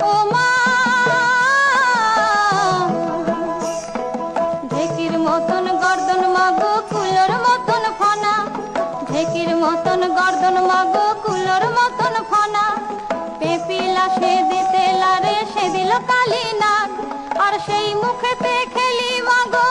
ও মা ঢেকির মতন গর্দন মাগো কুলোর মতন ফনা, ঢেকির মতন গর্দন মাগো কুলোর মতন ফনা। পেপিলা সে দিতে লারে সে দিল কালী নাগ, আর সেই মুখেতে খেলি মাগো।